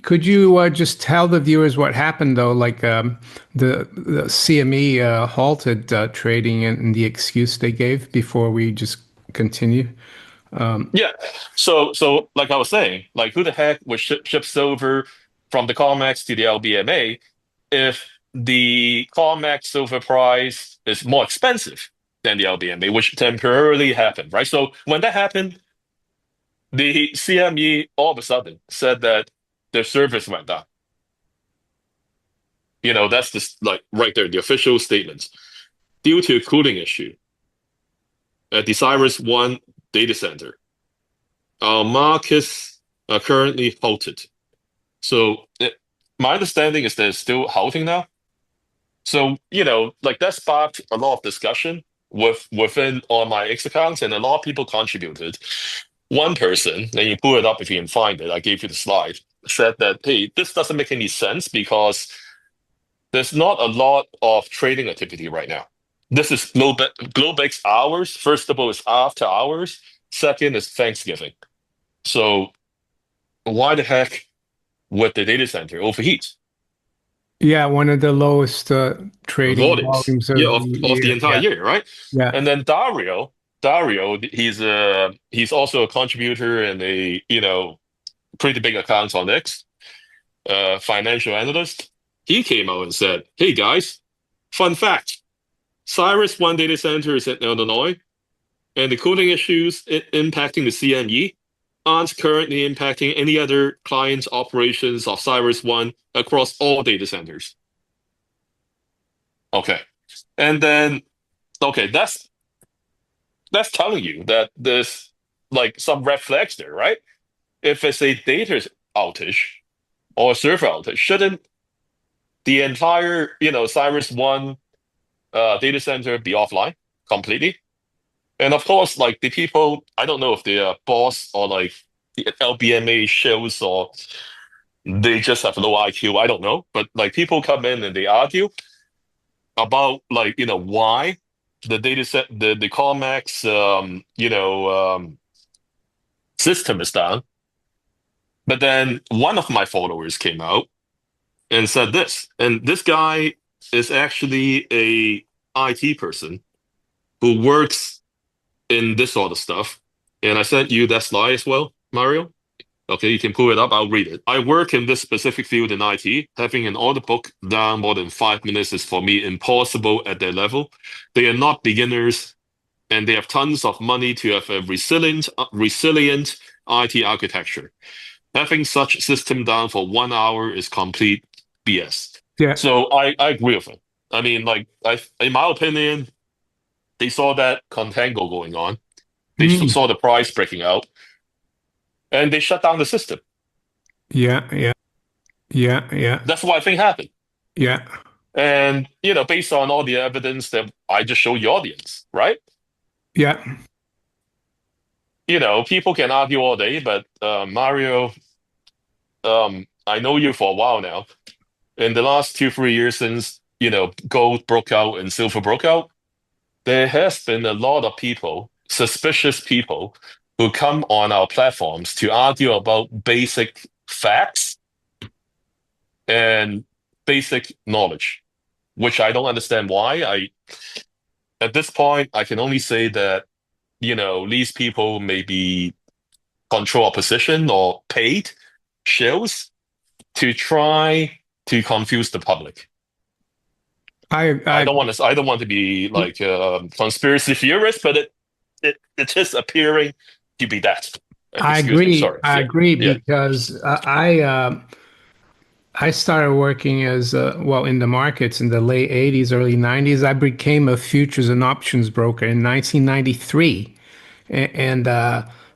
could you just tell the viewers what happened though? Like the CME halted trading and the excuse they gave before we just continue. Yeah. So like I was saying, like who the heck would ship silver from the COMEX to the LBMA if the COMEX silver price is more expensive than the LBMA, which temporarily happened, right? So when that happened, the CME all of a sudden said that their service went down. That's just like right there, the official statements. Due to a cooling issue at the Cyrus 1 data center, our markets are currently halted. So my understanding is they're still halting now. So, like that sparked a lot of discussion within on my X accounts, and a lot of people contributed. One person, and you pull it up if you can find it, I gave you the slide, said that, hey, this doesn't make any sense because there's not a lot of trading activity right now. This is Globex hours. First of all, it's after hours. Second is Thanksgiving. So why the heck would the data center overheat? Yeah, one of the lowest trading Volumes, volumes yeah, of the of the year. entire Yeah, year, right? yeah. And then Dario, he's also a contributor and a pretty big account on X, financial analyst. He came out and said, "Hey guys, fun fact: Cyrus One data center is in Illinois, and the cooling issues impacting the CME aren't currently impacting any other client operations of Cyrus One across all data centers." Okay, and then okay, that's telling you that there's like some red flags there, right? If it's a data outage or a server outage, shouldn't the entire Cyrus One data center be offline completely? And of course, like the people, I don't know if they're boss or like the LBMA shows or they just have low IQ. I don't know, but like people come in and they argue about like why the data set the COMEX system is down. But then one of my followers came out and said this, and this guy is actually a IT person who works in this sort of stuff. And I sent you that slide as well, Mario. Okay, you can pull it up. I'll read it. I work in this specific field in IT. Having an order book down more than 5 minutes is for me impossible at their level. They are not beginners, and they have tons of money to have a resilient IT architecture. Having such system down for 1 hour is complete BS. Yeah. So I agree with him. I mean, like, in my opinion, they saw that contango going on. They Mm. saw the price breaking out, and they shut down the system. Yeah, yeah, yeah, yeah, That's what I think happened. yeah, And, based on all the evidence that I just showed the audience, right? yeah. People can argue all day, but Mario, I know you for a while now. In the last 2, 3 years since, gold broke out and silver broke out, there has been a lot of people, suspicious people, who come on our platforms to argue about basic facts and basic knowledge, which I don't understand why. At this point, I can only say that, these people maybe control a position or paid shares to try to confuse the public. I I don't want to be like a conspiracy theorist, but it is appearing to be that. I Excuse me, agree. sorry. I Yeah, agree yeah. because I started working as well in the markets in the late 80s, early 90s. I became a futures and options broker in 1993. And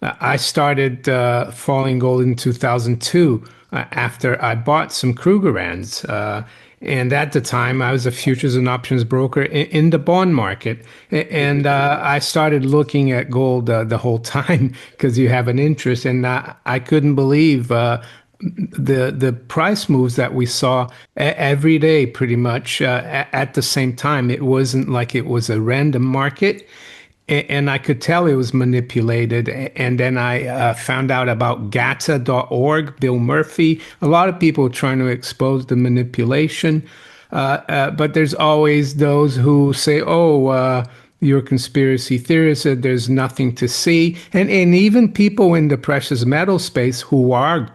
I started falling gold in 2002 after I bought some Krugerrands. And at the time, I was a futures and options broker in the bond market. And I started looking at gold the whole time because you have an interest. And I couldn't believe the price moves that we saw every day, pretty much at the same time. It wasn't like it was a random market. And I could tell it was manipulated. And then I found out about GATA.org, Bill Murphy. A lot of people trying to expose the manipulation. But there's always those who say, oh, you're a conspiracy theorist, that there's nothing to see. And even people in the precious metal space who are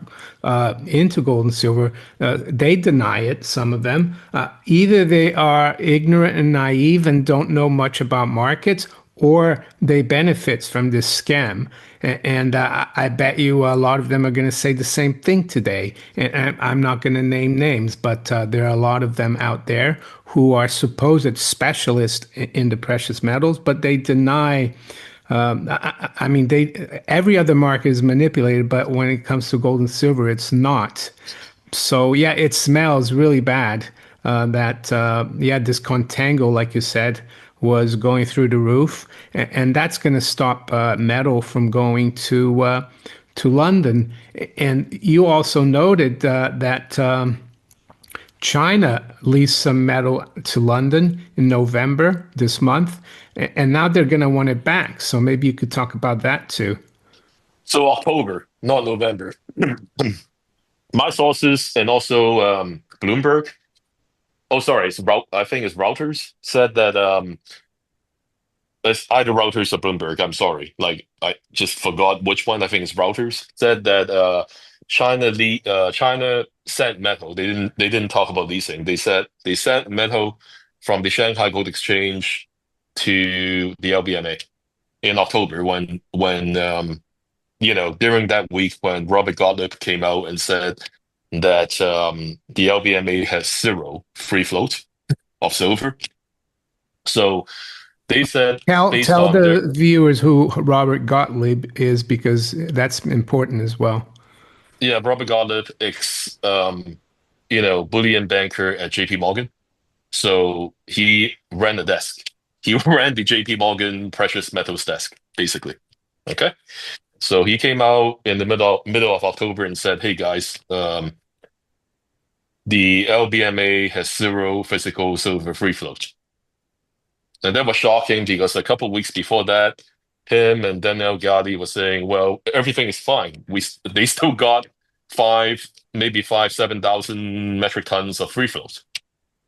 into gold and silver, they deny it, some of them. Either they are ignorant and naive and don't know much about markets, or they benefit from this scam. And I bet you a lot of them are going to say the same thing today. And I'm not going to name names, but there are a lot of them out there who are supposed specialists in the precious metals, but they deny. I mean, every other market is manipulated, but when it comes to gold and silver, it's not. So yeah, it smells really bad that yeah, this contango, like you said, was going through the roof, and that's going to stop metal from going to London. And you also noted that China leased some metal to London in November this month, and now they're going to want it back. So maybe you could talk about that too. So October, not November. My sources and also Bloomberg. Oh, sorry, I think it's Reuters said that it's either Reuters or Bloomberg. I'm sorry, like I just forgot which one. I think it's Reuters said that China sent metal. They didn't talk about leasing. They said they sent metal from the Shanghai Gold Exchange to the LBMA in October when during that week when Robert Gottlieb came out and said that the LBMA has zero free float of silver. So they said based Tell on their the viewers who Robert Gottlieb is, because that's important as well. yeah, Robert Gottlieb, ex bullion banker at JP Morgan. So he ran the desk. He ran the JP Morgan precious metals desk, basically. Okay. So he came out in the middle of October and said, "Hey guys, the LBMA has zero physical silver free float." And that was shocking because a couple of weeks before that, him and Daniel Gadi was saying, "Well, everything is fine. They still got maybe 7,000 metric tons of free float,"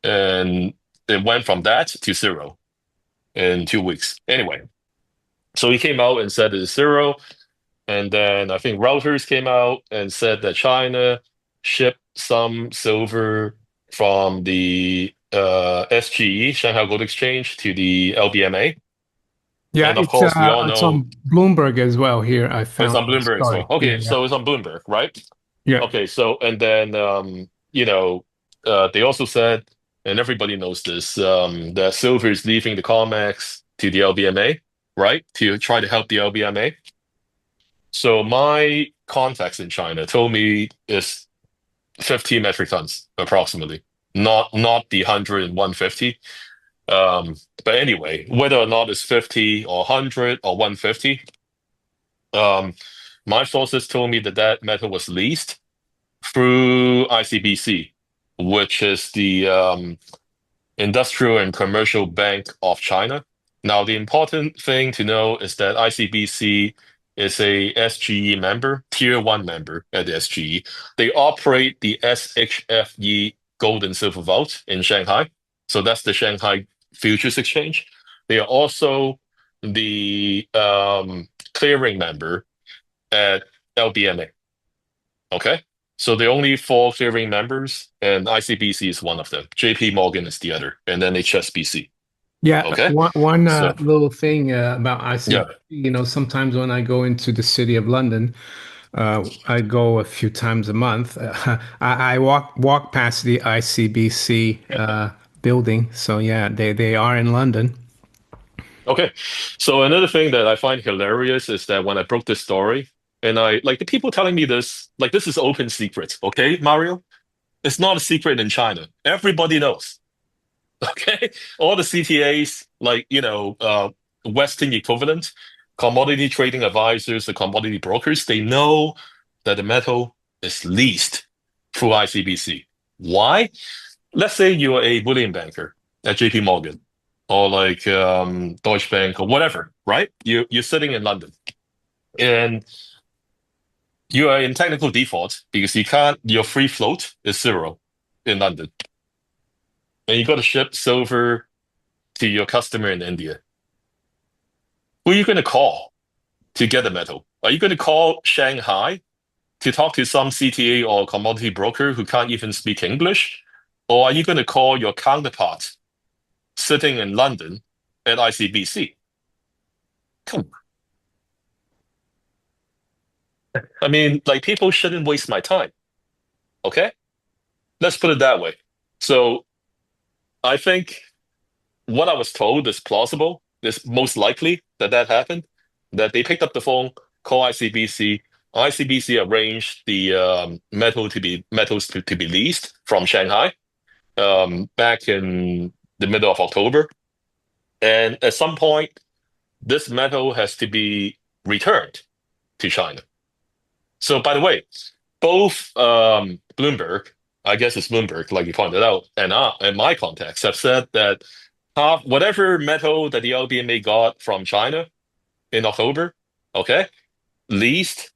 and it went from that to zero in 2 weeks. Anyway, so he came out and said it is zero, and then I think Reuters came out and said that China shipped some silver from the SGE, Shanghai Gold Exchange, to the LBMA. Yeah, And of course, we all it's know on Bloomberg as well here. I it's found on the Bloomberg as story. well. Okay, Yeah, so it's on Bloomberg, right? yeah. Okay, so and then they also said, and everybody knows this, that silver is leaving the COMEX to the LBMA, right? To try to help the LBMA. So my contacts in China told me it's 50 metric tons approximately, not the 100 and 150. But anyway, whether or not it's 50 or 100 or 150, um, my sources told me that that metal was leased through ICBC, which is the Industrial and Commercial Bank of China. Now, the important thing to know is that ICBC is a SGE member, tier one member at the SGE. They operate the SHFE Gold and Silver Vault in Shanghai. So that's the Shanghai Futures Exchange. They are also the clearing member at LBMA. Okay. So the only four clearing members, and ICBC is one of them. JP Morgan is the other, and then HSBC. Yeah, Okay. one So little thing about yeah. ICBC, sometimes when I go into the city of London, I go a few times a month. I walk past the ICBC building. So yeah, they are in London. Okay. So another thing that I find hilarious is that when I broke this story, and I like the people telling me this, like this is open secret. Okay, Mario? It's not a secret in China. Everybody knows. Okay. All the CTAs, like, Western equivalent, commodity trading advisors, the commodity brokers, they know that the metal is leased through ICBC. Why? Let's say you're a bullion banker at JP Morgan. or like Deutsche Bank or whatever, right? You're sitting in London and you are in technical default because you can't, your free float is zero in London. And you got to ship silver to your customer in India. Who are you going to call to get the metal? Are you going to call Shanghai to talk to some CTA or commodity broker who can't even speak English? Or are you going to call your counterpart sitting in London at ICBC? Come on. I mean, like people shouldn't waste my time. Okay? Let's put it that way. So I think what I was told is plausible. It's most likely that that happened, that they picked up the phone, called ICBC. ICBC arranged the metals to be leased from Shanghai back in the middle of October. And at some point, this metal has to be returned to China. So, by the way, both Bloomberg, I guess it's Bloomberg, like you pointed out, and my contacts have said that whatever metal that the LBMA got from China in October, okay, leased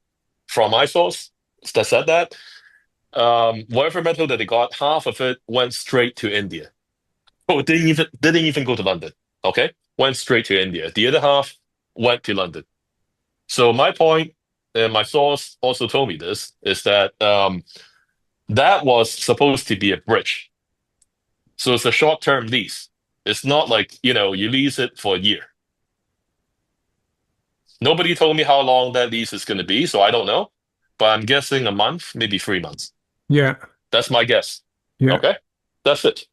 from my source that said that, whatever metal that they got, half of it went straight to India. Oh, it didn't even go to London. Okay, went straight to India. The other half went to London. So my point, and my source also told me this, is that that was supposed to be a bridge. So it's a short-term lease. It's not like, you lease it for a year. Nobody told me how long that lease is going to be, so I don't know. But I'm guessing a month, maybe 3 months. Yeah. That's my guess. Yeah. Okay? That's it.